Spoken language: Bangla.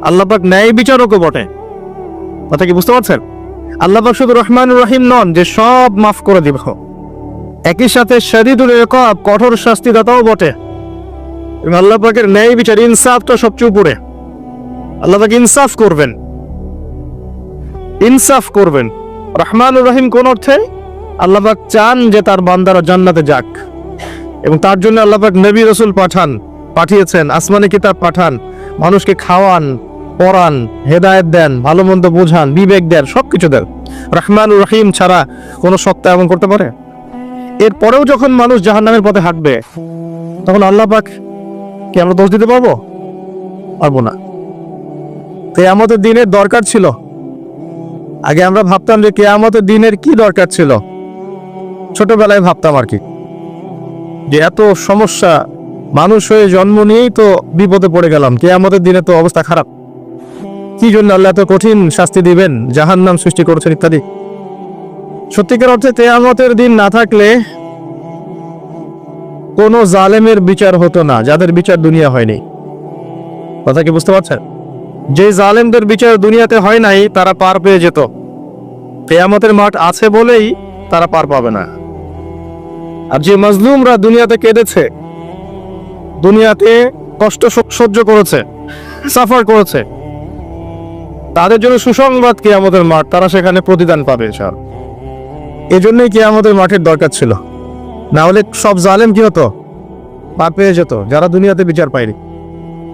আল্লাহ পাক ন্যায় বিচারকও বটে। কথা কি বুঝতে পারছেন? আল্লাহ পাক শুধু রহমানুর রহিম নন যে সব মাফ করে দিব, একই সাথে শাদীদুল ইকাব, কঠোর শাস্তিদাতাও বটে। এবং আল্লাহ পাকের ন্যায় বিচার, ইনসাফটা সবচেয়ে উপরে। আল্লাহ পাক ইনসাফ করবেন, ইনসাফ করবেন। রহমানুর রহিম কোন অর্থে? আল্লাহ পাক চান যে তার বান্দারা জান্নাতে যাক, এবং তার জন্য আল্লাহ পাক নবী রাসূল পাঠিয়েছেন, আসমানি কিতাব পাঠান, মানুষকে খাওয়ান, পড়ান, হেদায়েত দেন, ভালো মন্দ বোঝান, বিবেক দেন, সবকিছু দেন। রহমানুর রহিম ছাড়া কোনো সত্তা এমন করতে পারে? এরপরেও যখন মানুষ জাহান্নামের পথে হাঁটবে, তখন আল্লাহ পাক কি আমরা দোষ দিতে পারবো? পারবো না। কিয়ামতের দিনের দরকার ছিল। আগে আমরা ভাবতাম যে কিয়ামতের দিনের কি দরকার ছিল, ছোটবেলায় ভাবতাম আর কি, যে এত সমস্যা, মানুষ হয়ে জন্ম নিয়েই তো বিপদে পড়ে গেলাম, কিয়ামতের দিনে তো অবস্থা খারাপ, কি জন্য আল্লাহ এত কঠিন শাস্তি দিবেন, জাহান্নাম সৃষ্টি করেছেন ইত্যাদি। সত্যিকার অর্থে কিয়ামতের দিন না থাকলে কোন জালেমের বিচার হতো না, যাদের বিচার দুনিয়া হয়নি। কথা কি বুঝতে পারছেন? যে জালেমদের বিচার দুনিয়াতে হয় নাই, তারা পার পেয়ে যেত। কিয়ামতের মাঠ আছে বলেই তারা পার পাবে না। আর যে মাজলুমরা দুনিয়াতে কেঁদেছে, দুনিয়াতে কষ্ট সহ্য করেছে, সাফার করেছে, তাদের জন্য সুসংবাদ কিয়ামতের মাঠ, তারা সেখানে প্রতিদান পাবে ইনশাআল্লাহ। এজন্যই কিয়ামতের মাঠের দরকার ছিল, না হলে সব জালেম কি হতো? পার পেয়ে যেত, যারা দুনিয়াতে বিচার পায়নি।